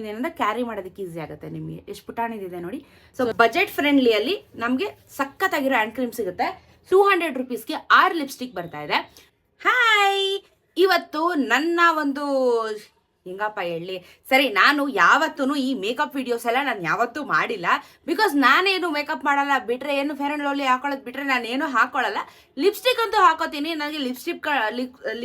ಏನಂದ್ರೆ ಕ್ಯಾರಿ ಮಾಡೋದಕ್ಕೆ ಈಸಿ ಆಗುತ್ತೆ ನಿಮಗೆ. ಎಷ್ಟು ಪುಟಾಣಿದಿದೆ ನೋಡಿ. ಸೊ ಬಜೆಟ್ ಫ್ರೆಂಡ್ಲಿಯಲ್ಲಿ ನಮಗೆ ಸಖತ್ತಾಗಿರೋ ಹ್ಯಾಂಡ್ ಕ್ರೀಮ್ ಸಿಗುತ್ತೆ. 200 ರುಪೀಸ್ಗೆ 6 ಲಿಪ್ಸ್ಟಿಕ್ ಬರ್ತಾ ಇದೆ. ಹಾಯ್, ಇವತ್ತು ನನ್ನ ಒಂದು ಹೆಂಗಪ್ಪ ಹೇಳಿ, ಸರಿ ನಾನು ಯಾವತ್ತೂ ಈ ಮೇಕಪ್ ವಿಡಿಯೋಸ್ ಎಲ್ಲ ನಾನು ಯಾವತ್ತೂ ಮಾಡಿಲ್ಲ. ಬಿಕಾಸ್ ನಾನೇನು ಮೇಕಪ್ ಮಾಡಲ್ಲ, ಬಿಟ್ರೆ ಏನು ಫೇರ್ ಅಂಡ್ ಲವ್ಲಿ ಹಾಕೊಳ್ಳೋದು ಬಿಟ್ರೆ ನಾನೇನು ಹಾಕೊಳ್ಳಲ್ಲ. ಲಿಪ್ಸ್ಟಿಕ್ ಅಂತೂ ಹಾಕೋತೀನಿ. ನನಗೆ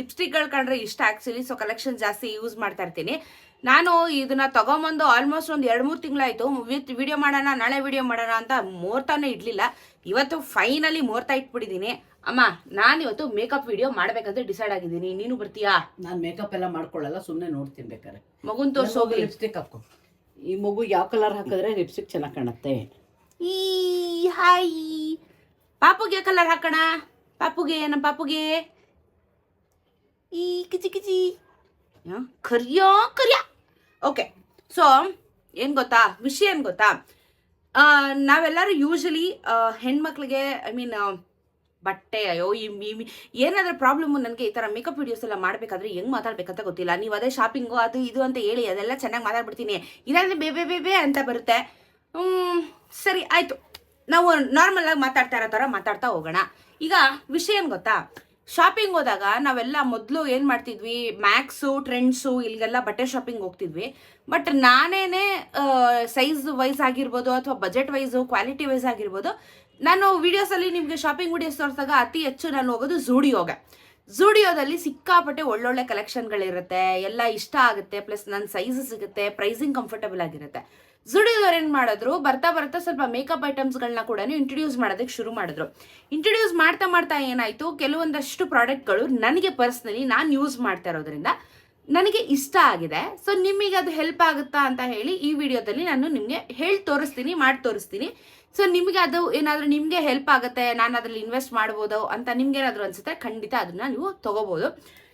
ಲಿಪ್ಸ್ಟಿಕ್ಗಳು ಕಂಡ್ರೆ ಇಷ್ಟ ಆ್ಯಕ್ಚುಲಿ. ಸೊ ಕಲೆಕ್ಷನ್ ಜಾಸ್ತಿ ಯೂಸ್ ಮಾಡ್ತಾ ಇರ್ತೀನಿ. ನಾನು ಇದನ್ನ ತಗೊಂಬಂದು ಆಲ್ಮೋಸ್ಟ್ ಒಂದು 2-3 ತಿಂಗಳಾಯಿತು. ವಿತ್ ವಿಡಿಯೋ ಮಾಡೋಣ, ನಾಳೆ ವಿಡಿಯೋ ಮಾಡೋಣ ಅಂತ ಮುಹೂರ್ತಾನೇ ಇಡಲಿಲ್ಲ. ಇವತ್ತು ಫೈನಲಿ ಮುಹೂರ್ತ ಇಟ್ಬಿಟ್ಟಿದ್ದೀನಿ. ಅಮ್ಮ, ನಾನಿವತ್ತು ಮೇಕಪ್ ವಿಡಿಯೋ ಮಾಡ್ಬೇಕಂತ ಡಿಸೈಡ್ ಆಗಿದ್ದೀನಿ. ನೀನು ಬರ್ತೀಯಾ? ನಾನು ಮೇಕಪ್ ಎಲ್ಲ ಮಾಡ್ಕೊಳ್ಳಲ್ಲ, ಸುಮ್ಮನೆ ನೋಡ್ತೀನಿ ಬೇಕಾರೆ. ಮಗುನ್ ತೋರ್ಸೋಗಿ. ಲಿಪ್ಸ್ಟಿಕ್ ಹಾಕೋ. ಈ ಮಗು ಯಾವ ಕಲರ್ ಹಾಕಿದ್ರೆ ಲಿಪ್ಸ್ಟಿಕ್ ಚೆನ್ನಾಗಿ ಕಾಣುತ್ತೆ. ಈ ಹಾಯ್, ಪಾಪುಗೆ ಕಲರ್ ಹಾಕೋಣ. ಪಾಪುಗೆ, ನಮ್ಮ ಪಾಪುಗೆ ಈ ಕಿಚಿ ಕಿಚಿ ಕರಿಯೋ ಕರಿಯ. ಓಕೆ, ಸೊ ಏನು ಗೊತ್ತಾ, ವಿಷಯ ಏನು ಗೊತ್ತಾ, ನಾವೆಲ್ಲರೂ ಯೂಶಲಿ ಹೆಣ್ಮಕ್ಳಿಗೆ ಬಟ್ಟೆ, ಅಯ್ಯೋ ಏನಾದರೂ ಪ್ರಾಬ್ಲಮ್ಮು. ನನಗೆ ಈ ಥರ ಮೇಕಪ್ ವಿಡಿಯೋಸ್ ಎಲ್ಲ ಮಾಡಬೇಕಾದ್ರೆ ಹೆಂಗೆ ಮಾತಾಡ್ಬೇಕಂತ ಗೊತ್ತಿಲ್ಲ. ನೀವು ಅದೇ ಶಾಪಿಂಗು ಅದು ಇದು ಅಂತ ಹೇಳಿ ಅದೆಲ್ಲ ಚೆನ್ನಾಗಿ ಮಾತಾಡ್ಬಿಡ್ತೀನಿ. ಇಲ್ಲಾಂದರೆ ಬೇಬೇ ಅಂತ ಬರುತ್ತೆ. ಸರಿ ಆಯಿತು, ನಾವು ನಾರ್ಮಲಾಗಿ ಮಾತಾಡ್ತಾ ಇರೋ ಥರ ಮಾತಾಡ್ತಾ ಹೋಗೋಣ. ಈಗ ವಿಷಯ ಏನು ಗೊತ್ತಾ, ಶಾಪಿಂಗ್ ಹೋದಾಗ ನಾವೆಲ್ಲ ಮೊದಲು ಏನು ಮಾಡ್ತಿದ್ವಿ, ಮ್ಯಾಕ್ಸು, ಟ್ರೆಂಡ್ಸು, ಇಲ್ಲಿಗೆಲ್ಲ ಬಟ್ಟೆ ಶಾಪಿಂಗ್ ಹೋಗ್ತಿದ್ವಿ. ಬಟ್ ನಾನೇನೆ ಸೈಜ್ ವೈಸ್ ಆಗಿರ್ಬೋದು ಅಥವಾ ಬಜೆಟ್ ವೈಸು, ಕ್ವಾಲಿಟಿ ವೈಸ್ ಆಗಿರ್ಬೋದು, ನಾನು ವಿಡಿಯೋಸಲ್ಲಿ ನಿಮಗೆ ಶಾಪಿಂಗ್ ವಿಡಿಯೋಸ್ ತೋರಿಸಿದಾಗ ಅತಿ ಹೆಚ್ಚು ನಾನು ಹೋಗೋದು ಝೂಡಿಯೋಗೆ. ಝೂಡಿಯೋದಲ್ಲಿ ಸಿಕ್ಕಾಪಟ್ಟೆ ಒಳ್ಳೊಳ್ಳೆ ಕಲೆಕ್ಷನ್ಗಳಿರುತ್ತೆ, ಎಲ್ಲ ಇಷ್ಟ ಆಗುತ್ತೆ, ಪ್ಲಸ್ ನನ್ನ ಸೈಜ್ ಸಿಗುತ್ತೆ, ಪ್ರೈಸಿಂಗ್ ಕಂಫರ್ಟಬಲ್ ಆಗಿರುತ್ತೆ. ಝೂಡಿಯೋದವ್ರು ಏನು ಮಾಡಿದ್ರು, ಬರ್ತಾ ಸ್ವಲ್ಪ ಮೇಕಪ್ ಐಟಮ್ಸ್ಗಳನ್ನ ಕೂಡ ಇಂಟ್ರೊಡ್ಯೂಸ್ ಮಾಡೋದಕ್ಕೆ ಶುರು ಮಾಡಿದ್ರು. ಇಂಟ್ರೊಡ್ಯೂಸ್ ಮಾಡ್ತಾ ಏನಾಯಿತು, ಕೆಲವೊಂದಷ್ಟು ಪ್ರಾಡಕ್ಟ್ಗಳು ನನಗೆ ಪರ್ಸ್ನಲಿ ನಾನು ಯೂಸ್ ಮಾಡ್ತಾ ಇರೋದ್ರಿಂದ ನನಗೆ ಇಷ್ಟ ಆಗಿದೆ. ಸೊ ನಿಮಗೆ ಅದು ಹೆಲ್ಪ್ ಆಗುತ್ತಾ ಅಂತ ಹೇಳಿ ಈ ವಿಡಿಯೋದಲ್ಲಿ ನಾನು ನಿಮಗೆ ಮಾಡಿ ತೋರಿಸ್ತೀನಿ. ಸೊ ನಿಮಗೆ ಅದು ಏನಾದರೂ ನಿಮಗೆ ಹೆಲ್ಪ್ ಆಗುತ್ತೆ, ನಾನು ಅದರಲ್ಲಿ ಇನ್ವೆಸ್ಟ್ ಮಾಡ್ಬೋದು ಅಂತ ನಿಮ್ಗೆ ಏನಾದರೂ ಅನಿಸುತ್ತೆ, ಖಂಡಿತ ಅದನ್ನು ನೀವು ತೊಗೋಬೋದು.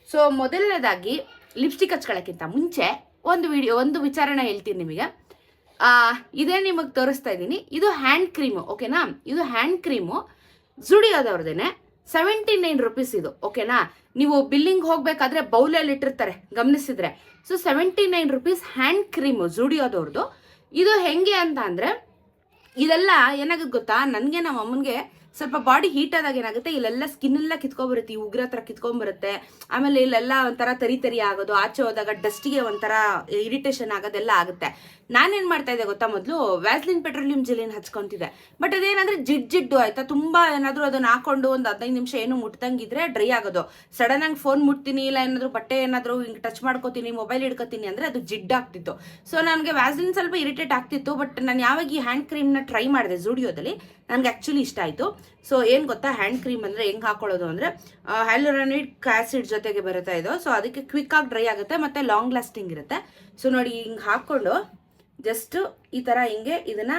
ಸೊ ಮೊದಲನೇದಾಗಿ ಲಿಪ್ಸ್ಟಿಕ್ ಹಚ್ಕೊಳ್ಳೋಕ್ಕಿಂತ ಮುಂಚೆ ಒಂದು ವಿಚಾರನ ಹೇಳ್ತೀನಿ ನಿಮಗೆ. ಇದೇ ನಿಮಗೆ ತೋರಿಸ್ತಾ ಇದ್ದೀನಿ. ಇದು ಹ್ಯಾಂಡ್ ಕ್ರೀಮು, ಓಕೆನಾ? ಇದು ಹ್ಯಾಂಡ್ ಕ್ರೀಮು ಝೂಡಿಯೋದವ್ರದೇನೆ. 79 ರುಪೀಸ್ ಇದು, ಓಕೆನಾ? ನೀವು ಬಿಲ್ಲಿಂಗ್ ಹೋಗಬೇಕಾದ್ರೆ ಬೌಲಲ್ಲಿ ಇಟ್ಟಿರ್ತಾರೆ, ಗಮನಿಸಿದ್ರೆ. ಸೊ 79 ರುಪೀಸ್ ಹ್ಯಾಂಡ್ ಕ್ರೀಮು ಝೂಡಿಯೋದವ್ರದ್ದು. ಇದು ಹೆಂಗೆ ಅಂತ ಅಂದರೆ, ಇದೆಲ್ಲ ಏನಾಗುತ್ತೆ ಗೊತ್ತಾ, ನನಗೆ ನಮ್ಮ ಅಮ್ಮನಿಗೆ ಸ್ವಲ್ಪ ಬಾಡಿ ಹೀಟ್ ಆದಾಗ ಏನಾಗುತ್ತೆ, ಇಲ್ಲೆಲ್ಲ ಸ್ಕಿನ್ ಎಲ್ಲ ಕಿತ್ಕೊಂಡ್ಬರುತ್ತೆ, ಈ ಉಗ್ರ ಹತ್ರ ಕಿತ್ಕೊಂಡ್ಬರುತ್ತೆ. ಆಮೇಲೆ ಇಲ್ಲೆಲ್ಲ ಒಂಥರ ತರಿ ಆಗೋದು, ಆಚೆ ಹೋದಾಗ ಡಸ್ಟಿಗೆ ಒಂಥರ ಇರಿಟೇಷನ್ ಆಗೋದೆಲ್ಲ ಆಗುತ್ತೆ. ನಾನೇನು ಮಾಡ್ತಾ ಇದ್ದೆ ಗೊತ್ತಾ, ಮೊದಲು ವ್ಯಾಸ್ಲಿನ್ ಪೆಟ್ರೋಲಿಯಂ ಜೆಲಿನ ಹಚ್ಕೊತಿದ್ದೆ. ಬಟ್ ಅದೇನಂದ್ರೆ ಜಿಡ್ಡು ಆಯ್ತಾ, ತುಂಬ ಏನಾದರೂ ಅದನ್ನ ಹಾಕೊಂಡು ಒಂದು 15 ನಿಮಿಷ ಏನು ಮುಟ್ದಂಗಿದ್ರೆ ಡ್ರೈ ಆಗೋದು. ಸಡನ್ ಆಗಿ ಫೋನ್ ಮುಟ್ತೀನಿ, ಇಲ್ಲ ಏನಾದರೂ ಬಟ್ಟೆ ಏನಾದರೂ ಹಿಂಗೆ ಟಚ್ ಮಾಡ್ಕೋತೀನಿ, ಮೊಬೈಲ್ ಹಿಡ್ಕೋತೀನಿ ಅಂದರೆ ಅದು ಜಿಡ್ಡಾಗ್ತಿತ್ತು. ಸೊ ನನಗೆ ವ್ಯಾಸ್ಲಿನ್ ಸ್ವಲ್ಪ ಇರಿಟೇಟ್ ಆಗ್ತಿತ್ತು. ಬಟ್ ನಾನು ಯಾವಾಗ ಈ ಹ್ಯಾಂಡ್ ಕ್ರೀಮ್ನ ಟ್ರೈ ಮಾಡಿದೆ ಝೂಡಿಯೋದಲ್ಲಿ, ನನಗೆ ಆ್ಯಕ್ಚುಲಿ ಇಷ್ಟ ಆಯಿತು. ಸೊ ಏನು ಗೊತ್ತಾ, ಹ್ಯಾಂಡ್ ಕ್ರೀಮ್ ಅಂದರೆ ಹೆಂಗೆ ಹಾಕೊಳ್ಳೋದು ಅಂದರೆ, ಹ್ಯಾಲುರಾನಿಕ್ ಆಸಿಡ್ ಜೊತೆಗೆ ಬರುತ್ತೆ ಇದು. ಸೊ ಅದಕ್ಕೆ ಕ್ವಿಕ್ಕಾಗಿ ಡ್ರೈ ಆಗುತ್ತೆ ಮತ್ತು ಲಾಂಗ್ ಲಾಸ್ಟಿಂಗ್ ಇರುತ್ತೆ. ಸೊ ನೋಡಿ, ಹಿಂಗೆ ಹಾಕ್ಕೊಂಡು ಜಸ್ಟ್ ಈ ಥರ ಹಿಂಗೆ ಇದನ್ನು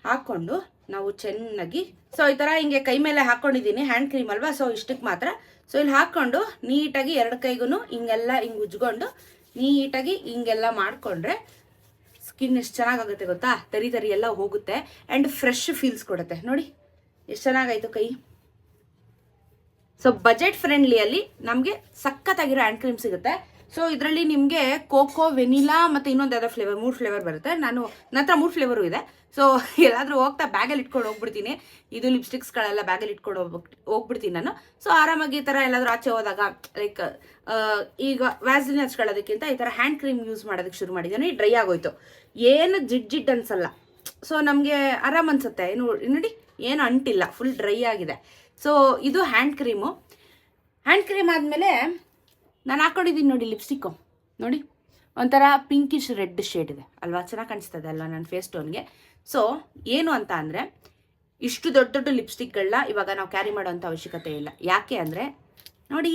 ಹಾಕ್ಕೊಂಡು ನಾವು ಚೆನ್ನಾಗಿ, ಸೊ ಈ ಥರ ಹಿಂಗೆ ಕೈ ಮೇಲೆ ಹಾಕ್ಕೊಂಡಿದ್ದೀನಿ, ಹ್ಯಾಂಡ್ ಕ್ರೀಮ್ ಅಲ್ವಾ, ಸೊ ಇಷ್ಟಕ್ಕೆ ಮಾತ್ರ. ಸೊ ಇಲ್ಲಿ ಹಾಕ್ಕೊಂಡು ನೀಟಾಗಿ 2 ಕೈಗೂ ಹಿಂಗೆಲ್ಲ ಹಿಂಗೆ ಉಜ್ಕೊಂಡು ನೀಟಾಗಿ ಹಿಂಗೆಲ್ಲ ಮಾಡಿಕೊಂಡ್ರೆ ಸ್ಕಿನ್ ಎಷ್ಟು ಚೆನ್ನಾಗಾಗುತ್ತೆ ಗೊತ್ತಾ, ತರಿ ಎಲ್ಲ ಹೋಗುತ್ತೆ ಆ್ಯಂಡ್ ಫ್ರೆಶ್ ಫೀಲ್ಸ್ ಕೊಡುತ್ತೆ. ನೋಡಿ ಎಷ್ಟು ಚೆನ್ನಾಗಾಯಿತು ಕೈ. ಸೊ ಬಜೆಟ್ ಫ್ರೆಂಡ್ಲಿಯಲ್ಲಿ ನಮಗೆ ಸಖತ್ತಾಗಿರೋ ಹ್ಯಾಂಡ್ ಕ್ರೀಮ್ ಸಿಗುತ್ತೆ. ಸೊ ಇದರಲ್ಲಿ ನಿಮಗೆ ಕೋಕೋ, ವೆನಿಲಾ ಮತ್ತು ಇನ್ನೊಂದು ಯಾವುದೋ ಫ್ಲೇವರ್, 3 ಫ್ಲೇವರ್ ಬರುತ್ತೆ. ನನ್ನ ಹತ್ರ 3 ಫ್ಲೇವರು ಇದೆ. ಸೊ ಎಲ್ಲಾದರೂ ಹೋಗ್ತಾ ಬ್ಯಾಗಲ್ಲಿ ಇಟ್ಕೊಂಡು ಹೋಗ್ಬಿಡ್ತೀನಿ. ಇದು ಲಿಪ್ಸ್ಟಿಕ್ಸ್ಗಳೆಲ್ಲ ಬ್ಯಾಗಲ್ಲಿ ಇಟ್ಕೊಂಡು ಹೋಗ್ಬಿಡ್ತೀನಿ ನಾನು. ಸೊ ಆರಾಮಾಗಿ ಈ ಥರ ಎಲ್ಲಾದರೂ ಆಚೆ ಹೋದಾಗ, ಲೈಕ್ ಈಗ ವ್ಯಾಸ್ಲಿನ್ ಹಚ್ಕೊಳ್ಳೋದಕ್ಕಿಂತ ಈ ಥರ ಹ್ಯಾಂಡ್ ಕ್ರೀಮ್ ಯೂಸ್ ಮಾಡೋದಕ್ಕೆ ಶುರು ಮಾಡಿದ್ದೀನಿ. ಡ್ರೈ ಆಗೋಯ್ತು, ಏನು ಜಿಡ್ ಅನ್ಸಲ್ಲ. ಸೊ ನಮಗೆ ಆರಾಮ್ ಅನ್ಸುತ್ತೆ. ನೋಡಿ, ಏನು ಅಂಟಿಲ್ಲ, ಫುಲ್ ಡ್ರೈ ಆಗಿದೆ. ಸೊ ಇದು ಹ್ಯಾಂಡ್ ಕ್ರೀಮು. ಹ್ಯಾಂಡ್ ಕ್ರೀಮ್ ಆದಮೇಲೆ ನಾನು ಹಾಕ್ಕೊಂಡಿದ್ದೀನಿ ನೋಡಿ ಲಿಪ್ಸ್ಟಿಕ್ಕು. ನೋಡಿ ಒಂಥರ ಪಿಂಕಿಶ್ ರೆಡ್ ಶೇಡ್ ಇದೆ ಅಲ್ವಾ, ಚೆನ್ನಾಗಿ ಕಾಣಿಸ್ತದೆ ಅಲ್ವಾ ನನ್ನ ಫೇಸ್ ಟೋನ್ಗೆ. ಸೊ ಏನು ಅಂತ ಅಂದರೆ, ಇಷ್ಟು ದೊಡ್ಡ ಲಿಪ್ಸ್ಟಿಕ್ಗಳನ್ನ ಇವಾಗ ನಾವು ಕ್ಯಾರಿ ಮಾಡೋವಂಥ ಅವಶ್ಯಕತೆ ಇಲ್ಲ. ಯಾಕೆ ಅಂದರೆ ನೋಡಿ,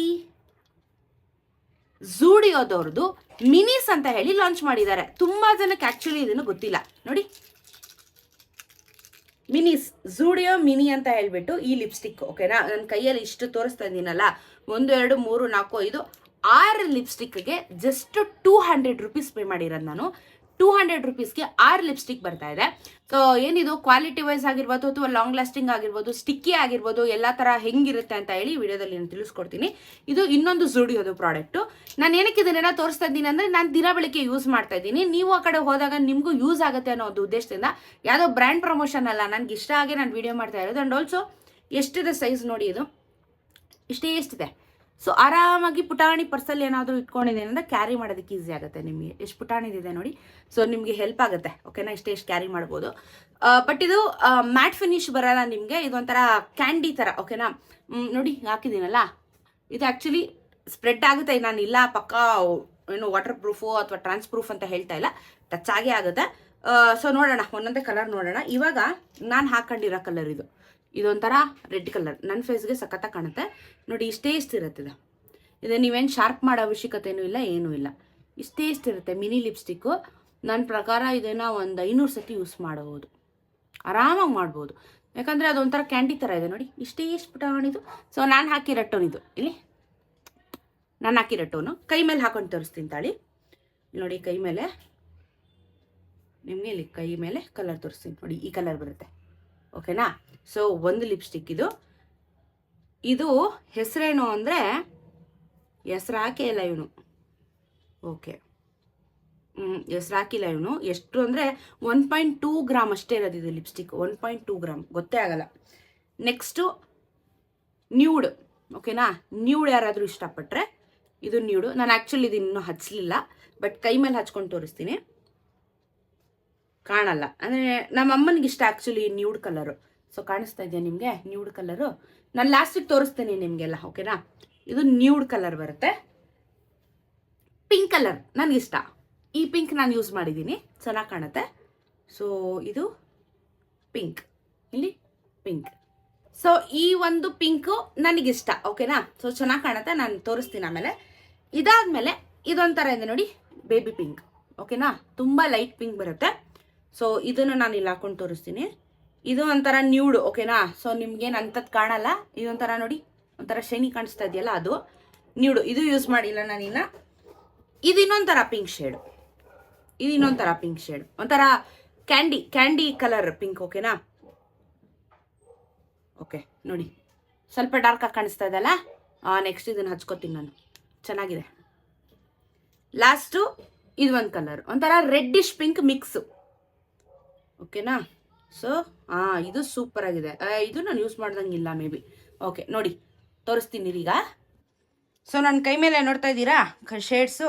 ಝೂಡಿಯೋದವ್ರದ್ದು ಮಿನೀಸ್ ಅಂತ ಹೇಳಿ ಲಾಂಚ್ ಮಾಡಿದ್ದಾರೆ. ತುಂಬ ಜನಕ್ಕೆ ಆ್ಯಕ್ಚುಲಿ ಇದನ್ನು ಗೊತ್ತಿಲ್ಲ. ನೋಡಿ, ಮಿನೀಸ್, ಝೂಡಿಯೋ ಮಿನಿ ಅಂತ ಹೇಳ್ಬಿಟ್ಟು ಈ ಲಿಪ್ಸ್ಟಿಕ್, ಓಕೆನಾ? ನನ್ನ ಕೈಯಲ್ಲಿ ಇಷ್ಟು ತೋರಿಸ್ತಾ ಇದ್ದೀನಲ್ಲ, 1 2 3 4 5 6 ಲಿಪ್ಸ್ಟಿಕ್ಗೆ ಜಸ್ಟ್ 200 ರುಪೀಸ್ ಪೇ ಮಾಡಿರೋದು ನಾನು. 200 ರುಪೀಸ್ಗೆ 6 ಲಿಪ್ಸ್ಟಿಕ್ ಬರ್ತಾ ಇದೆ. ಸೊ ಏನಿದು ಕ್ವಾಲಿಟಿ ವೈಸ್ ಆಗಿರ್ಬೋದು ಅಥವಾ ಲಾಂಗ್ ಲಾಸ್ಟಿಂಗ್ ಆಗಿರ್ಬೋದು, ಸ್ಟಿಕ್ಕಿ ಆಗಿರ್ಬೋದು, ಎಲ್ಲ ಥರ ಹೆಂಗಿರುತ್ತೆ ಅಂತ ಹೇಳಿ ವಿಡಿಯೋದಲ್ಲಿ ನಾನು ತಿಳಿಸ್ಕೊಡ್ತೀನಿ. ಇದು ಇನ್ನೊಂದು ಜುಡಿಯೋದು ಪ್ರಾಡಕ್ಟು. ನಾನು ಏನಕ್ಕೆ ಇದನ್ನೆಲ್ಲ ತೋರಿಸ್ತಾ ಇದ್ದೀನಿ ಅಂದರೆ, ನಾನು ದಿನ ಬೆಳಗ್ಗೆ ಯೂಸ್ ಮಾಡ್ತಾ ಇದ್ದೀನಿ. ನೀವು ಆ ಕಡೆ ಹೋದಾಗ ನಿಮಗೂ ಯೂಸ್ ಆಗುತ್ತೆ ಅನ್ನೋ ಒಂದು ಉದ್ದೇಶದಿಂದ, ಯಾವುದೋ ಬ್ರ್ಯಾಂಡ್ ಪ್ರಮೋಷನ್ ಅಲ್ಲ, ನನಗೆ ಇಷ್ಟ ಆಗಿ ನಾನು ವಿಡಿಯೋ ಮಾಡ್ತಾ ಇರೋದು. ಆ್ಯಂಡ್ ಆಲ್ಸೋ ಎಷ್ಟಿದೆ ಸೈಜ್ ನೋಡಿ, ಇದು ಎಷ್ಟಿದೆ. ಸೊ ಆರಾಮಾಗಿ ಪುಟಾಣಿ ಪರ್ಸಲ್ಲಿ ಏನಾದರೂ ಇಟ್ಕೊಂಡಿದ್ದೀನಿ ಅಂದರೆ ಕ್ಯಾರಿ ಮಾಡೋದಕ್ಕೆ ಈಸಿ ಆಗುತ್ತೆ. ನಿಮಗೆ ಎಷ್ಟು ಪುಟಾಣಿದಿದೆ ನೋಡಿ, ಸೊ ನಿಮಗೆ ಹೆಲ್ಪ್ ಆಗುತ್ತೆ. ಓಕೆನಾ, ಎಷ್ಟು ಕ್ಯಾರಿ ಮಾಡ್ಬೋದು. ಬಟ್ ಇದು ಮ್ಯಾಟ್ ಫಿನಿಶ್ ಬರಲ್ಲ ನಿಮಗೆ, ಇದೊಂಥರ ಕ್ಯಾಂಡಿ ಥರ. ಓಕೆನಾ, ನೋಡಿ ಹಾಕಿದ್ದೀನಲ್ಲ, ಇದು ಆ್ಯಕ್ಚುಲಿ ಸ್ಪ್ರೆಡ್ ಆಗುತ್ತೆ. ನಾನು ಇಲ್ಲ ಪಕ್ಕಾ ಏನು ವಾಟರ್ ಪ್ರೂಫು ಅಥವಾ ಟ್ರಾನ್ಸ್ ಪ್ರೂಫ್ ಅಂತ ಹೇಳ್ತಾ ಇಲ್ಲ, ಟಚ್ ಆಗೇ ಆಗುತ್ತೆ. ಸೊ ನೋಡೋಣ, ಒಂದೊಂದೇ ಕಲರ್ ನೋಡೋಣ. ಇವಾಗ ನಾನು ಹಾಕೊಂಡಿರೋ ಕಲರ್ ಇದೊಂಥರ ರೆಡ್ ಕಲರ್, ನನ್ನ ಫೇಸ್ಗೆ ಸಖತ್ತಾಗಿ ಕಾಣುತ್ತೆ ನೋಡಿ. ಇಷ್ಟೇ ಇರುತ್ತೆ ಇದು ನೀವೇನು ಶಾರ್ಪ್ ಮಾಡೋ ಅವಶ್ಯಕತೆಯೂ ಇಲ್ಲ, ಏನೂ ಇಲ್ಲ. ಇಷ್ಟೇ ಇರುತ್ತೆ ಮಿನಿ ಲಿಪ್ಸ್ಟಿಕ್ಕು. ನನ್ನ ಪ್ರಕಾರ ಇದನ್ನು ಒಂದು 500 ಸತಿ ಯೂಸ್ ಮಾಡಬಹುದು, ಆರಾಮಾಗಿ ಮಾಡ್ಬೋದು. ಯಾಕಂದರೆ ಅದೊಂಥರ ಕ್ಯಾಂಡಿ ಥರ ಇದೆ ನೋಡಿ, ಇಷ್ಟೇ ಪುಟಾಣಿದು. ಸೊ ನಾನು ಹಾಕಿರೋ ಟೋನ್ ಇದು, ಇಲ್ಲಿ ನಾನು ಹಾಕಿರೋ ಟೋನು ಕೈ ಮೇಲೆ ಹಾಕೊಂಡು ತೋರಿಸ್ತೀನಿ ತಾಳಿ. ನೋಡಿ ಕೈ ಮೇಲೆ, ನಿಮಗೆ ಇಲ್ಲಿ ಕೈ ಮೇಲೆ ಕಲರ್ ತೋರಿಸ್ತೀನಿ ನೋಡಿ, ಈ ಕಲರ್ ಬರುತ್ತೆ. ಓಕೆನಾ, ಸೊ ಒಂದು ಲಿಪ್ಸ್ಟಿಕ್ ಇದು ಹೆಸರೇನು ಅಂದರೆ, ಹೆಸ್ರು ಹಾಕೇ ಇಲ್ಲ ಇವನು. ಓಕೆ, ಹೆಸ್ರು ಹಾಕಿಲ್ಲ ಇವನು. ಎಷ್ಟು ಅಂದರೆ 1.2 ಗ್ರಾಮ್ ಅಷ್ಟೇ ಇರೋದು ಇದು ಲಿಪ್ಸ್ಟಿಕ್, 1.2 ಗ್ರಾಮ್, ಗೊತ್ತೇ ಆಗಲ್ಲ. Next nude. ಓಕೆನಾ, ನ್ಯೂಡ್ ಯಾರಾದರೂ ಇಷ್ಟಪಟ್ಟರೆ ಇದು ನ್ಯೂಡು. ನಾನು ಆ್ಯಕ್ಚುಲಿ ಇದು ಇನ್ನೂ ಹಚ್ಚಲಿಲ್ಲ, ಬಟ್ ಕೈ ಮೇಲೆ ಹಚ್ಕೊಂಡು ತೋರಿಸ್ತೀನಿ. ಕಾಣಲ್ಲ ಅಂದರೆ ನಮ್ಮ ಅಮ್ಮನಿಗೆ ಇಷ್ಟ ಆ್ಯಕ್ಚುಲಿ ನ್ಯೂಡ್ ಕಲರು. ಸೊ ಕಾಣಿಸ್ತಾ ಇದೆಯಾ ನಿಮಗೆ ನ್ಯೂಡ್ ಕಲರು? ನಾನು ಲಾಸ್ಟಿಗೆ ತೋರಿಸ್ತೀನಿ ನಿಮಗೆಲ್ಲ. ಓಕೆನಾ, ಇದು ನ್ಯೂಡ್ ಕಲರ್ ಬರುತ್ತೆ. ಪಿಂಕ್ ಕಲರ್ ನನಗಿಷ್ಟ, ಈ ಪಿಂಕ್ ನಾನು ಯೂಸ್ ಮಾಡಿದ್ದೀನಿ, ಚೆನ್ನಾಗಿ ಕಾಣುತ್ತೆ. ಸೊ ಇದು ಪಿಂಕ್, ಇಲ್ಲಿ ಪಿಂಕ್. ಸೊ ಈ ಒಂದು ಪಿಂಕು ನನಗಿಷ್ಟ. ಓಕೆನಾ, ಸೊ ಚೆನ್ನಾಗಿ ಕಾಣುತ್ತೆ, ನಾನು ತೋರಿಸ್ತೀನಿ ಆಮೇಲೆ. ಇದಾದಮೇಲೆ ಇದೊಂಥರ ಇದೆ ನೋಡಿ, ಬೇಬಿ ಪಿಂಕ್. ಓಕೆನಾ, ತುಂಬ ಲೈಟ್ ಪಿಂಕ್ ಬರುತ್ತೆ. ಸೊ ಇದನ್ನು ನಾನು ಇಲ್ಲಿ ಹಾಕೊಂಡು ತೋರಿಸ್ತೀನಿ. ಇದು ಒಂಥರ ನ್ಯೂಡ್. ಓಕೆನಾ, ಸೊ ನಿಮ್ಗೇನು ಅಂಥದ್ದು ಕಾಣಲ್ಲ, ಇದೊಂಥರ ನೋಡಿ, ಒಂಥರ ಶೈನಿ ಕಾಣಿಸ್ತಾ ಇದೆಯಲ್ಲ, ಅದು ನ್ಯೂಡು. ಇದು ಯೂಸ್ ಮಾಡಿಲ್ಲ ನಾನಿನ್ನ. ಇದು ಇನ್ನೊಂಥರ ಪಿಂಕ್ ಶೇಡು, ಇದು ಇನ್ನೊಂಥರ ಪಿಂಕ್ ಶೇಡ್, ಒಂಥರ ಕ್ಯಾಂಡಿ ಕಲರ್ ಪಿಂಕ್. ಓಕೆನಾ, ಓಕೆ ನೋಡಿ, ಸ್ವಲ್ಪ ಡಾರ್ಕಾಗಿ ಕಾಣಿಸ್ತಾ ಇದೆಯಲ್ಲ. ನೆಕ್ಸ್ಟ್ ಇದನ್ನು ಹಚ್ಕೋತೀನಿ ನಾನು, ಚೆನ್ನಾಗಿದೆ. ಲಾಸ್ಟು ಇದು ಒಂದು ಕಲರ್, ಒಂಥರ ರೆಡ್ಡಿಶ್ ಪಿಂಕ್ ಮಿಕ್ಸು. ಓಕೆನಾ, ಸೊ ಇದು ಸೂಪರ್ ಆಗಿದೆ. ಇದು ನಾನು ಯೂಸ್ ಮಾಡ್ದಂಗಿಲ್ಲ ಮೇ ಬಿ. ಓಕೆ ನೋಡಿ, ತೋರಿಸ್ತೀನಿ ಈಗ. ಸೊ ನನ್ನ ಕೈ ಮೇಲೆ ನೋಡ್ತಾ ಇದ್ದೀರಾ ಶೇಡ್ಸು,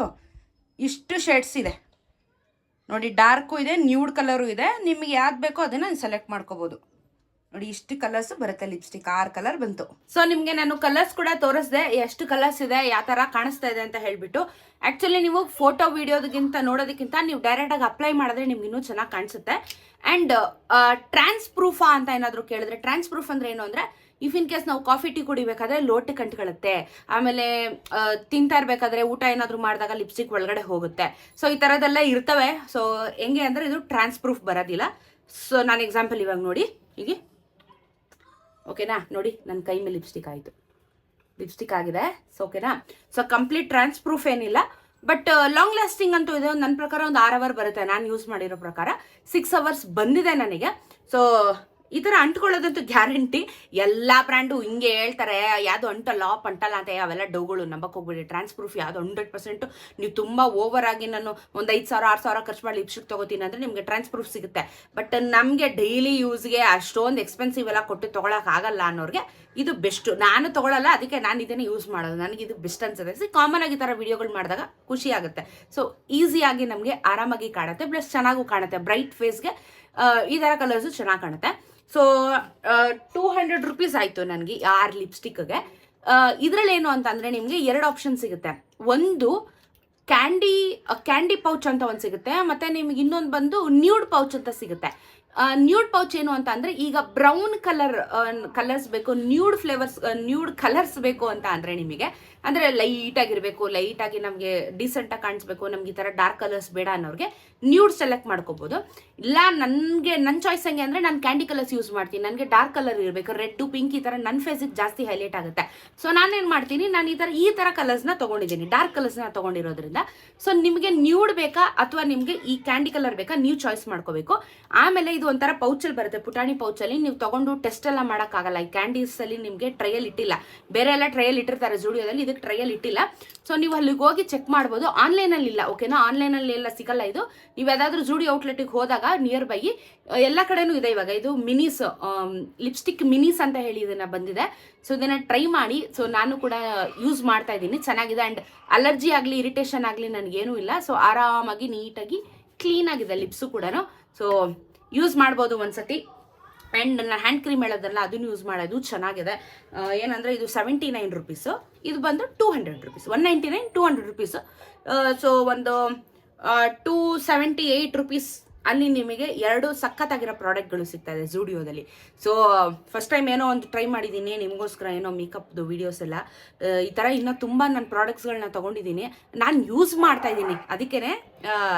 ಇಷ್ಟು ಶೇಡ್ಸ್ ಇದೆ ನೋಡಿ. ಡಾರ್ಕು ಇದೆ, ನ್ಯೂಡ್ ಕಲರು ಇದೆ. ನಿಮಗೆ ಯಾವ್ದು ಬೇಕೋ ಅದನ್ನು ಸೆಲೆಕ್ಟ್ ಮಾಡ್ಕೋಬೋದು ನೋಡಿ. ಇಷ್ಟು ಕಲರ್ಸ್ ಬರುತ್ತೆ ಲಿಪ್ಸ್ಟಿಕ್, 6 ಕಲರ್ ಬಂತು. ಸೊ ನಿಮಗೆ ನಾನು ಕಲರ್ಸ್ ಕೂಡ ತೋರಿಸ್ದೆ, ಎಷ್ಟು ಕಲರ್ಸ್ ಇದೆ, ಯಾವ ಥರ ಕಾಣಿಸ್ತಾ ಇದೆ ಅಂತ ಹೇಳ್ಬಿಟ್ಟು. ಆ್ಯಕ್ಚುಲಿ ನೀವು ಫೋಟೋ ವಿಡಿಯೋದಕ್ಕಿಂತ ನೋಡೋದಕ್ಕಿಂತ ನೀವು ಡೈರೆಕ್ಟಾಗಿ ಅಪ್ಲೈ ಮಾಡಿದ್ರೆ ನಿಮ್ಗೆ ಇನ್ನೂ ಚೆನ್ನಾಗಿ ಕಾಣಿಸುತ್ತೆ. ಆ್ಯಂಡ್ ಟ್ರಾನ್ಸ್ ಪ್ರೂಫಾ ಅಂತ ಏನಾದರೂ ಕೇಳಿದ್ರೆ, ಟ್ರಾನ್ಸ್ ಪ್ರೂಫ್ ಅಂದರೆ ಏನು ಅಂದರೆ, ಇಫ್ ಇನ್ ಕೇಸ್ ನಾವು ಕಾಫಿ ಟೀ ಕುಡಿಬೇಕಾದ್ರೆ ಲೋಟಕ್ಕೆ ಅಂಟ್ಕೊಳ್ಳುತ್ತೆ, ಆಮೇಲೆ ತಿಂತಾ ಇರಬೇಕಾದ್ರೆ ಊಟ ಏನಾದರೂ ಮಾಡಿದಾಗ ಲಿಪ್ಸ್ಟಿಕ್ ಒಳಗಡೆ ಹೋಗುತ್ತೆ. ಸೊ ಈ ಥರದ್ದೆಲ್ಲ ಇರ್ತವೆ. ಸೊ ಹೆಂಗೆ ಅಂದರೆ ಇದು ಟ್ರಾನ್ಸ್ ಪ್ರೂಫ್ ಬರೋದಿಲ್ಲ. ಸೊ ನಾನು ಎಕ್ಸಾಂಪಲ್ ಇವಾಗ ನೋಡಿ ಹೀಗೆ. ಓಕೆನಾ, ನೋಡಿ ನನ್ನ ಕೈ ಮೇಲೆ ಲಿಪ್ಸ್ಟಿಕ್ ಆಗಿದೆ. ಸೊ ಓಕೆನಾ, ಸೊ ಕಂಪ್ಲೀಟ್ ಟ್ರಾನ್ಸ್ ಪ್ರೂಫ್ ಏನಿಲ್ಲ, ಬಟ್ ಲಾಂಗ್ ಲಾಸ್ಟಿಂಗ್ ಅಂತೂ ಇದೆ. ನನ್ನ ಪ್ರಕಾರ ಒಂದು 6 ಅವರ್ ಬರುತ್ತೆ, ನಾನು ಯೂಸ್ ಮಾಡಿರೋ ಪ್ರಕಾರ 6 ಅವರ್ಸ್ ಬಂದಿದೆ ನನಗೆ. ಸೊ ಈ ಥರ ಅಂಟ್ಕೊಳ್ಳೋದಂತೂ ಗ್ಯಾರಂಟಿ. ಎಲ್ಲ ಬ್ರ್ಯಾಂಡು ಹಿಂಗೆ ಹೇಳ್ತಾರೆ, ಯಾವುದು ಅಂಟಲ್ಲ ಅಂತ. ಅವೆಲ್ಲ ಡೌಗಳು, ನಂಬಕ್ಕೆ ಹೋಗ್ಬಿಡಿ. ಟ್ರಾನ್ಸ್ ಪ್ರೂಫ್ ಯಾವುದು 100%. ನೀವು ತುಂಬ ಓವರ್ ಆಗಿ ನಾನು ಒಂದು 5,000 6,000 ಖರ್ಚು ಮಾಡಿ ಲಿಪ್ಸ್ಟಿಕ್ ತೊಗೋತೀನಿ ಅಂದರೆ ನಿಮಗೆ ಟ್ರಾನ್ಸ್ ಪ್ರೂಫ್ ಸಿಗುತ್ತೆ. ಬಟ್ ನಮಗೆ ಡೈಲಿ ಯೂಸ್ಗೆ ಅಷ್ಟೊಂದು ಎಕ್ಸ್ಪೆನ್ಸಿವ್ ಎಲ್ಲ ಕೊಟ್ಟು ತೊಗೊಳಕ್ಕಾಗಲ್ಲ ಅನ್ನೋರಿಗೆ ಇದು ಬೆಸ್ಟು. ನಾನು ತೊಗೊಳಲ್ಲ, ಅದಕ್ಕೆ ನಾನು ಇದನ್ನೇ ಯೂಸ್ ಮಾಡೋದು. ನನಗೆ ಇದು ಬೆಸ್ಟ್ ಅನ್ಸುತ್ತೆ. ಕಾಮನ್ ಆಗಿ ಈ ಥರ ವಿಡಿಯೋಗಳು ಮಾಡಿದಾಗ ಖುಷಿ ಆಗುತ್ತೆ. ಸೊ ಈಸಿಯಾಗಿ ನಮಗೆ ಆರಾಮಾಗಿ ಕಾಣುತ್ತೆ, ಪ್ಲಸ್ ಚೆನ್ನಾಗೂ ಕಾಣುತ್ತೆ. ಬ್ರೈಟ್ ಫೇಸ್ಗೆ ಈ ಥರ ಕಲರ್ಸು ಚೆನ್ನಾಗಿ ಕಾಣುತ್ತೆ. ಸೊ 200 ರುಪೀಸ್ ಆಯಿತು ನನಗೆ 6 ಲಿಪ್ಸ್ಟಿಕ್ಗೆ. ಇದರಲ್ಲಿ ಏನು ಅಂತಂದರೆ ನಿಮಗೆ 2 ಆಪ್ಷನ್ ಸಿಗುತ್ತೆ. ಒಂದು ಕ್ಯಾಂಡಿ ಪೌಚ್ ಅಂತ ಒಂದು ಸಿಗುತ್ತೆ, ಮತ್ತು ನಿಮ್ಗೆ ಇನ್ನೊಂದು ಬಂದು ನ್ಯೂಡ್ ಪೌಚ್ ಅಂತ ಸಿಗುತ್ತೆ. ನ್ಯೂಡ್ ಪೌಚ್ ಏನು ಅಂತ ಅಂದರೆ ಈಗ ಬ್ರೌನ್ ಕಲರ್ಸ್ ಬೇಕು, ನ್ಯೂಡ್ ಕಲರ್ಸ್ ಬೇಕು ಅಂತ ಅಂದರೆ ನಿಮಗೆ ಅಂದರೆ ಲೈಟಾಗಿ ನಮಗೆ ಡೀಸೆಂಟಾಗಿ ಕಾಣಿಸ್ಬೇಕು, ನಮ್ಗೆ ಈ ಥರ ಡಾರ್ಕ್ ಕಲರ್ಸ್ ಬೇಡ ಅನ್ನೋರಿಗೆ ನ್ಯೂಡ್ ಸೆಲೆಕ್ಟ್ ಮಾಡ್ಕೋಬೋದು. ಇಲ್ಲ ನನ್ನ ಚಾಯ್ಸ್ ಹೆಂಗೆ ಅಂದರೆ ನಾನು ಕ್ಯಾಂಡಿ ಕಲರ್ಸ್ ಯೂಸ್ ಮಾಡ್ತೀನಿ, ನನಗೆ ಡಾರ್ಕ್ ಕಲರ್ ಇರಬೇಕು, ರೆಡ್ ಪಿಂಕ್ ಈ ಥರ ನನ್ನ ಫೇಸಿಗೆ ಜಾಸ್ತಿ ಹೈಲೈಟ್ ಆಗುತ್ತೆ. ಸೊ ನಾನೇನು ಮಾಡ್ತೀನಿ, ನಾನು ಈ ಥರ ಕಲರ್ಸ್ನ ತೊಗೊಂಡಿದ್ದೀನಿ, ಡಾರ್ಕ್ ಕಲರ್ಸ್ನ ತೊಗೊಂಡಿರೋದ್ರಿಂದ. ಸೊ ನಿಮಗೆ ನ್ಯೂಡ್ ಬೇಕಾ ಅಥವಾ ನಿಮಗೆ ಈ ಕ್ಯಾಂಡಿ ಕಲರ್ ಬೇಕಾ ನೀವು ಚಾಯ್ಸ್ ಮಾಡ್ಕೋಬೇಕು. ಆಮೇಲೆ ಇದು ಒಂಥರ ಪೌಚಲ್ಲಿ ಬರುತ್ತೆ, ಪುಟಾಣಿ ಪೌಚಲ್ಲಿ. ನೀವು ತೊಗೊಂಡು ಟೆಸ್ಟ್ ಎಲ್ಲ ಮಾಡೋಕ್ಕಾಗಲ್ಲ. ಈ ಕ್ಯಾಂಡೀಸಲ್ಲಿ ನಿಮಗೆ ಟ್ರಯಲ್ ಇಟ್ಟಿಲ್ಲ, ಬೇರೆ ಎಲ್ಲ ಟ್ರಯಲ್ ಇಟ್ಟಿರ್ತಾರೆ ಜೂಡಿಯೋದಲ್ಲಿ, ಇದಕ್ಕೆ ಟ್ರಯಲ್ ಇಟ್ಟಿಲ್ಲ. ಸೊ ನೀವು ಅಲ್ಲಿಗೆ ಹೋಗಿ ಚೆಕ್ ಮಾಡ್ಬೋದು. ಆನ್ಲೈನಲ್ಲಿ ಇಲ್ಲ, ಓಕೆನಾ, ಆನ್ಲೈನಲ್ಲಿ ಎಲ್ಲ ಸಿಗಲ್ಲ ಇದು. ನೀವು ಯಾವುದಾದ್ರೂ ಜೂಡಿ ಔಟ್ಲೆಟಿಗೆ ಹೋದಾಗ ನಿಯರ್ ಬೈ ಎಲ್ಲ ಕಡೆನೂ ಇದೆ. ಇವಾಗ ಇದು ಮಿನೀಸ್ ಲಿಪ್ಸ್ಟಿಕ್ ಮಿನೀಸ್ ಅಂತ ಹೇಳಿ ಇದನ್ನ ಬಂದಿದೆ. ಸೊ ಇದನ್ನ ಟ್ರೈ ಮಾಡಿ. ಸೊ ನಾನು ಕೂಡ ಯೂಸ್ ಮಾಡ್ತಾ ಇದ್ದೀನಿ, ಚೆನ್ನಾಗಿದೆ. ಆ್ಯಂಡ್ ಅಲರ್ಜಿ ಆಗಲಿ ಇರಿಟೇಷನ್ ಆಗಲಿ ನನಗೇನೂ ಇಲ್ಲ. ಸೊ ಆರಾಮಾಗಿ ನೀಟಾಗಿ ಕ್ಲೀನ್ ಆಗಿದೆ ಲಿಪ್ಸು ಕೂಡ. ಸೊ ಯೂಸ್ ಮಾಡ್ಬೋದು ಒಂದ್ಸತಿ. ಆ್ಯಂಡ್ ನನ್ನ ಹ್ಯಾಂಡ್ ಕ್ರೀಮ್ ಹೇಳೋದಲ್ಲ, ಅದನ್ನು ಯೂಸ್ ಮಾಡೋದು ಚೆನ್ನಾಗಿದೆ. ಏನಂದರೆ ಇದು 79 ರುಪೀಸು, ಇದು ಬಂದು 200 ರುಪೀಸ್. 199 200 ರುಪೀಸು. ಸೊ ಒಂದು 278 ರುಪೀಸ್ ಅಲ್ಲಿ ನಿಮಗೆ 2 ಸಖತ್ತಾಗಿರೋ ಪ್ರಾಡಕ್ಟ್ಗಳು ಸಿಗ್ತಾ ಇದೆ ಜೂಡಿಯೋದಲ್ಲಿ. ಸೊ ಫಸ್ಟ್ ಟೈಮ್ ಏನೋ ಒಂದು ಟ್ರೈ ಮಾಡಿದ್ದೀನಿ ನಿಮಗೋಸ್ಕರ, ಏನೋ ಮೇಕಪ್ದು ವೀಡಿಯೋಸ್ ಎಲ್ಲ. ಈ ಥರ ಇನ್ನೂ ತುಂಬ ನಾನು ಪ್ರಾಡಕ್ಟ್ಸ್ಗಳನ್ನ ತೊಗೊಂಡಿದ್ದೀನಿ, ನಾನು ಯೂಸ್ ಮಾಡ್ತಾ ಇದ್ದೀನಿ. ಅದಕ್ಕೇ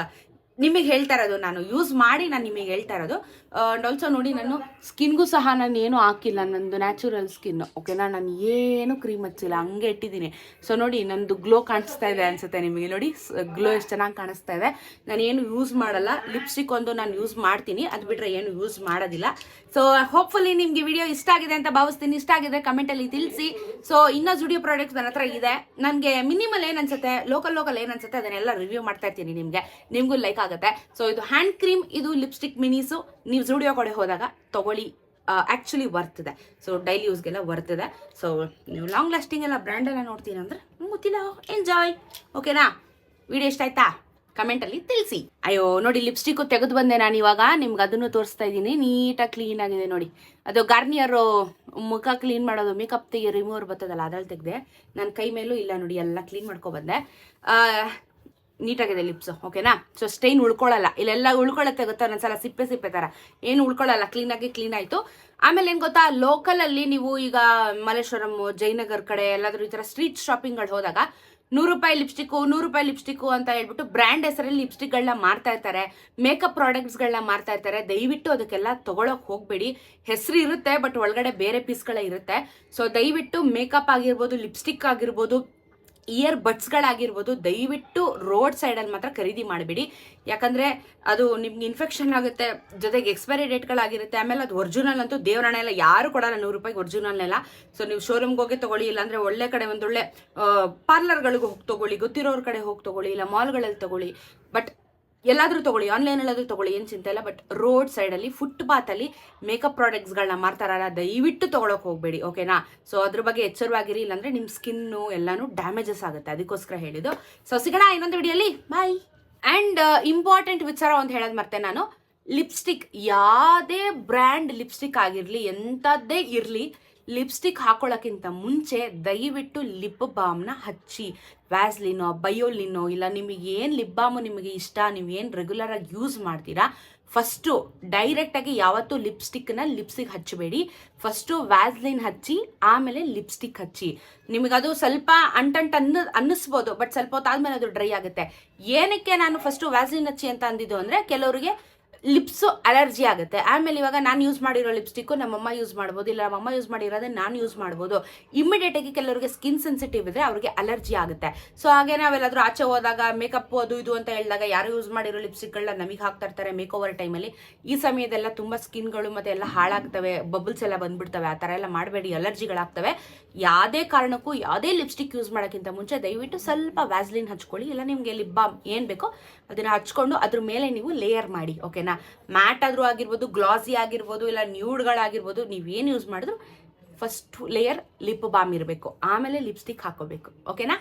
ನಿಮಗೆ ಹೇಳ್ತಾ ಇರೋದು, ನಾನು ಯೂಸ್ ಮಾಡಿ ನಾನು ನಿಮಗೆ ಹೇಳ್ತಾ ಇರೋದು. ಆ್ಯಂಡ್ ಆಲ್ಸೋ ನೋಡಿ, ನಾನು ಸ್ಕಿನ್ಗೂ ಸಹ ನಾನು ಏನೂ ಹಾಕಿಲ್ಲ, ನಂದು ನ್ಯಾಚುರಲ್ ಸ್ಕಿನ್, ಓಕೆನಾ. ನಾನು ಏನು ಕ್ರೀಮ್ ಹಚ್ಚಿಲ್ಲ, ಹಂಗೆ ಇಟ್ಟಿದ್ದೀನಿ. ಸೊ ನೋಡಿ, ನಂದು ಗ್ಲೋ ಕಾಣಿಸ್ತಾ ಇದೆ ಅನ್ಸುತ್ತೆ ನಿಮಗೆ. ನೋಡಿ ಗ್ಲೋ ಎಷ್ಟು ಚೆನ್ನಾಗಿ ಕಾಣಿಸ್ತಾ ಇದೆ. ನಾನು ಏನು ಯೂಸ್ ಮಾಡಲ್ಲ, ಲಿಪ್ಸ್ಟಿಕ್ ಒಂದು ನಾನು ಯೂಸ್ ಮಾಡ್ತೀನಿ, ಅದು ಬಿಟ್ಟರೆ ಏನು ಯೂಸ್ ಮಾಡೋದಿಲ್ಲ. ಸೊ ಹೋಪ್ಫುಲಿ ನಿಮಗೆ ವಿಡಿಯೋ ಇಷ್ಟ ಆಗಿದೆ ಅಂತ ಭಾವಿಸ್ತೀನಿ. ಇಷ್ಟ ಆಗಿದೆ ಕಮೆಂಟಲ್ಲಿ ತಿಳಿಸಿ. ಸೊ ಇನ್ನೂ ಜುಡಿಯೋ ಪ್ರಾಡಕ್ಟ್ಸ್ ನನ್ನ ಹತ್ರ ಇದೆ. ನನಗೆ ಮಿನಿಮಲ್ ಏನು ಅನ್ಸುತ್ತೆ, ಲೋಕಲ್ ಏನು ಅನ್ಸುತ್ತೆ ಅದನ್ನೆಲ್ಲ ರಿವ್ಯೂ ಮಾಡ್ತಾ ಇರ್ತೀನಿ ನಿಮಗೂ ಲೈಕ್ ಆಗುತ್ತೆ. ಸೊ ಇದು ಹ್ಯಾಂಡ್ ಕ್ರೀಮ್, ಇದು ಲಿಪ್ಸ್ಟಿಕ್ ಮಿನೀಸು. ನೀವು ಜುಡಿಯೋ ಕಡೆ ಹೋದಾಗ ತಗೊಳ್ಳಿ, ಆ್ಯಕ್ಚುಲಿ ವರ್ತ್ ಇದೆ. ಸೊ ಡೈಲಿ ಯೂಸ್ಗೆಲ್ಲ ವರ್ತ್ ಇದೆ. ಸೊ ನೀವು ಲಾಂಗ್ ಲಾಸ್ಟಿಂಗ್ ಎಲ್ಲ ಬ್ರ್ಯಾಂಡ್ ಎಲ್ಲ ನೋಡ್ತೀನಿ ಅಂದರೆ ಗೊತ್ತಿಲ್ಲ, ಎಂಜಾಯ್, ಓಕೆನಾ. ವಿಡಿಯೋ ಇಷ್ಟ ಆಯ್ತಾ ಕಮೆಂಟಲ್ಲಿ ತಿಳಿಸಿ. ಅಯ್ಯೋ ನೋಡಿ, ಲಿಪ್ಸ್ಟಿಕ್ಕು ತೆಗೆದು ಬಂದೆ ನಾನು ಇವಾಗ, ನಿಮ್ಗೆ ಅದನ್ನು ತೋರಿಸ್ತಾ ಇದ್ದೀನಿ. ನೀಟಾಗಿ ಕ್ಲೀನ್ ಆಗಿದೆ ನೋಡಿ. ಅದು ಗಾರ್ನಿಯರು ಮುಖ ಕ್ಲೀನ್ ಮಾಡೋದು, ಮೇಕಪ್ ರಿಮೂವರ್ ಬರ್ತದಲ್ಲ, ಅದ್ರಲ್ಲಿ ತೆಗೆದೆ. ನನ್ನ ಕೈ ಮೇಲೂ ಇಲ್ಲ ನೋಡಿ, ಎಲ್ಲ ಕ್ಲೀನ್ ಮಾಡ್ಕೊಬಂದೆ. ನೀಟಾಗಿದೆ ಲಿಪ್ಸು, ಓಕೆನಾ. ಸೊ ಸ್ಟೈನ್ ಉಳ್ಕೊಳ್ಳಲ್ಲ, ಇಲ್ಲೆಲ್ಲ ಉಳ್ಕೊಳ್ಳುತ್ತೆ ಗೊತ್ತಾ, ಒಂದೊಂದ್ಸಲ ಸಿಪ್ಪೆ ಥರ ಏನು ಉಳ್ಕೊಳ್ಳಲ್ಲ, ಕ್ಲೀನ್ ಆಯಿತು. ಆಮೇಲೆ ಏನು ಗೊತ್ತಾ, ಲೋಕಲಲ್ಲಿ ನೀವು ಈಗ ಮಲ್ಲೇಶ್ವರಂ, ಜಯನಗರ್ ಕಡೆ ಎಲ್ಲಾದರೂ ಈ ಥರ ಸ್ಟ್ರೀಟ್ ಶಾಪಿಂಗ್ಗಳು ಹೋದಾಗ 100 ರೂಪಾಯಿ ಲಿಪ್ಸ್ಟಿಕ್ಕು ಅಂತ ಹೇಳ್ಬಿಟ್ಟು ಬ್ರ್ಯಾಂಡ್ ಹೆಸರಲ್ಲಿ ಲಿಪ್ಸ್ಟಿಕ್ಗಳನ್ನ ಮಾರ್ತಾ ಇರ್ತಾರೆ, ಮೇಕಪ್ ಪ್ರಾಡಕ್ಟ್ಸ್ಗಳನ್ನ ಮಾರ್ತಾ ಇರ್ತಾರೆ. ದಯವಿಟ್ಟು ಅದಕ್ಕೆಲ್ಲ ತೊಗೊಳಕ್ಕೆ ಹೋಗಬೇಡಿ. ಹೆಸರು ಇರುತ್ತೆ, ಬಟ್ ಒಳಗಡೆ ಬೇರೆ ಪೀಸ್ಗಳೇ ಇರುತ್ತೆ. ಸೊ ದಯವಿಟ್ಟು ಮೇಕಪ್ ಆಗಿರ್ಬೋದು, ಲಿಪ್ಸ್ಟಿಕ್ ಆಗಿರ್ಬೋದು, ಇಯರ್ ಬಡ್ಸ್ಗಳಾಗಿರ್ಬೋದು, ದಯವಿಟ್ಟು ರೋಡ್ ಸೈಡಲ್ಲಿ ಮಾತ್ರ ಖರೀದಿ ಮಾಡಬೇಡಿ. ಯಾಕಂದರೆ ಅದು ನಿಮ್ಗೆ ಇನ್ಫೆಕ್ಷನ್ ಆಗುತ್ತೆ, ಜೊತೆಗೆ ಎಕ್ಸ್ಪೈರಿ ಡೇಟ್ಗಳಾಗಿರುತ್ತೆ. ಆಮೇಲೆ ಅದು ಒರಿಜಿನಲ್ ಅಂತೂ ದೇವರಣ ಎಲ್ಲ ಯಾರು ಕೊಡಲ್ಲ 100 ರೂಪಾಯಿಗೆ ಒರಿಜಿನಲ್ನೆಲ್ಲ. ಸೊ ನೀವು ಶೋರೂಮ್ಗೆ ಹೋಗಿ ತೊಗೊಳ್ಳಿ, ಇಲ್ಲಾಂದರೆ ಒಳ್ಳೆ ಕಡೆ ಒಂದೊಳ್ಳೆ ಪಾರ್ಲರ್ಗಳಿಗೆ ಹೋಗಿ ತೊಗೊಳ್ಳಿ, ಗೊತ್ತಿರೋರ ಕಡೆ ಹೋಗಿ ತೊಗೊಳ್ಳಿ, ಇಲ್ಲ ಮಾಲ್ಗಳಲ್ಲಿ ತೊಗೊಳ್ಳಿ. ಬಟ್ ಎಲ್ಲಾದರೂ ತೊಗೊಳ್ಳಿ, ಆನ್ಲೈನಲ್ಲಾದರೂ ತೊಗೊಳ್ಳಿ, ಏನು ಚಿಂತೆ ಇಲ್ಲ. ಬಟ್ ರೋಡ್ ಸೈಡಲ್ಲಿ, ಫುಟ್ಪಾತಲ್ಲಿ ಮೇಕಪ್ ಪ್ರಾಡಕ್ಟ್ಸ್ಗಳನ್ನ ಮಾರ್ತಾರಲ್ಲ, ದಯವಿಟ್ಟು ತೊಗೊಳಕ್ಕೆ ಹೋಗಬೇಡಿ, ಓಕೆನಾ. ಸೊ ಅದ್ರ ಬಗ್ಗೆ ಎಚ್ಚರವಾಗಿರಿ, ಇಲ್ಲಾಂದರೆ ನಿಮ್ಮ ಸ್ಕಿನ್ನು ಎಲ್ಲನೂ ಡ್ಯಾಮೇಜಸ್ ಆಗುತ್ತೆ. ಅದಕ್ಕೋಸ್ಕರ ಹೇಳಿದ್ದು. ಸೊ ಸಿಗೋಣ ಇನ್ನೊಂದು ವಿಡಿಯೋಲಿ, ಬಾಯ್. ಆ್ಯಂಡ್ ಇಂಪಾರ್ಟೆಂಟ್ ವಿಚಾರ ಅಂತ ಹೇಳೋದು ಮತ್ತೆ, ನಾನು ಲಿಪ್ಸ್ಟಿಕ್, ಯಾವುದೇ ಬ್ರ್ಯಾಂಡ್ ಲಿಪ್ಸ್ಟಿಕ್ ಆಗಿರಲಿ, ಎಂಥದ್ದೇ ಇರಲಿ, ಲಿಪ್ಸ್ಟಿಕ್ ಹಾಕೊಳ್ಳೋಕ್ಕಿಂತ ಮುಂಚೆ ದಯವಿಟ್ಟು ಲಿಪ್ ಬಾಮ್ನ ಹಚ್ಚಿ. ವ್ಯಾಸ್ಲಿನೋ, ಬಯೋಲಿನೋ, ಇಲ್ಲ ನಿಮಗೆ ಏನು ಲಿಪ್ ಬಾಮು ನಿಮಗೆ ಇಷ್ಟ, ನೀವು ಏನು ರೆಗ್ಯುಲರಾಗಿ ಯೂಸ್ ಮಾಡ್ತೀರಾ, ಫಸ್ಟು ಡೈರೆಕ್ಟಾಗಿ ಯಾವತ್ತೂ ಲಿಪ್ಸಿಗೆ ಹಚ್ಚಬೇಡಿ. ಫಸ್ಟು ವ್ಯಾಸ್ಲಿನ್ ಹಚ್ಚಿ, ಆಮೇಲೆ ಲಿಪ್ಸ್ಟಿಕ್ ಹಚ್ಚಿ. ನಿಮಗದು ಸ್ವಲ್ಪ ಅನ್ನಿಸ್ಬೋದು, ಬಟ್ ಸ್ವಲ್ಪ ಹೊತ್ತಾದ್ಮೇಲೆ ಅದು ಡ್ರೈ ಆಗುತ್ತೆ. ಏನಕ್ಕೆ ನಾನು ಫಸ್ಟು ವ್ಯಾಸ್ಲಿನ್ ಹಚ್ಚಿ ಅಂತ ಅಂದಿದ್ದು ಅಂದರೆ, ಕೆಲವರಿಗೆ ಲಿಪ್ಸು ಅಲರ್ಜಿ ಆಗುತ್ತೆ. ಆಮೇಲೆ ಇವಾಗ ನಾನು ಯೂಸ್ ಮಾಡಿರೋ ಲಿಪ್ಸ್ಟಿಕ್ಕು ನಮ್ಮಮ್ಮ ಯೂಸ್ ಮಾಡ್ಬೋದು, ಇಲ್ಲ ನಮ್ಮಮ್ಮ ಯೂಸ್ ಮಾಡಿರೋದೇ ನಾನು ಯೂಸ್ ಮಾಡ್ಬೋದು. ಇಮಿಡಿಯೇಟಾಗಿ ಕೆಲವರಿಗೆ ಸ್ಕಿನ್ ಸೆನ್ಸಿಟಿವ್ ಇದ್ದರೆ ಅವ್ರಿಗೆ ಅಲರ್ಜಿ ಆಗುತ್ತೆ. ಸೊ ಹಾಗೆ ನಾವೆಲ್ಲಾದರೂ ಆಚೆ ಹೋದಾಗ ಮೇಕಪ್ ಅದು ಇದು ಅಂತ ಹೇಳಿದಾಗ ಯಾರು ಯೂಸ್ ಮಾಡಿರೋ ಲಿಪ್ಸ್ಟಿಕ್ಗಳನ್ನ ನಮಗೆ ಹಾಕ್ತಾ ಇರ್ತಾರೆ ಮೇಕ್ ಓವರ್ ಟೈಮಲ್ಲಿ. ಈ ಸಮಯದೆಲ್ಲ ತುಂಬ ಸ್ಕಿನ್ಗಳು ಮತ್ತು ಎಲ್ಲ ಹಾಳಾಗ್ತವೆ, ಬಬಲ್ಸ್ ಎಲ್ಲ ಬಂದ್ಬಿಡ್ತವೆ. ಆ ಥರ ಎಲ್ಲ ಮಾಡಬೇಡಿ, ಅಲರ್ಜಿಗಳಾಗ್ತವೆ. ಯಾವುದೇ ಕಾರಣಕ್ಕೂ ಯಾವುದೇ ಲಿಪ್ಸ್ಟಿಕ್ ಯೂಸ್ ಮಾಡೋಕ್ಕಿಂತ ಮುಂಚೆ ದಯವಿಟ್ಟು ಸ್ವಲ್ಪ ವ್ಯಾಸ್ಲಿನ್ ಹಚ್ಕೊಳ್ಳಿ, ಇಲ್ಲ ನಿಮಗೆ ಲಿಪ್ ಬಾಮ್ ಏನು ಬೇಕೋ ಅದನ್ನು ಹಚ್ಕೊಂಡು ಅದ್ರ ಮೇಲೆ ನೀವು ಲೇಯರ್ ಮಾಡಿ, ಓಕೆನಾ. ಮ್ಯಾಟ್ ಆದರೂ ಆಗಿರ್ಬೋದು, ಗ್ಲಾಸಿ ಆಗಿರ್ಬೋದು, ಇಲ್ಲ ನ್ಯೂಡ್ಗಳಾಗಿರ್ಬೋದು, ನೀವೇನು ಯೂಸ್ ಮಾಡಿದ್ರು ಫಸ್ಟ್ ಲೇಯರ್ ಲಿಪ್ ಬಾಮ್ ಇರಬೇಕು, ಆಮೇಲೆ ಲಿಪ್ಸ್ಟಿಕ್ ಹಾಕೋಬೇಕು, ಓಕೆನಾ.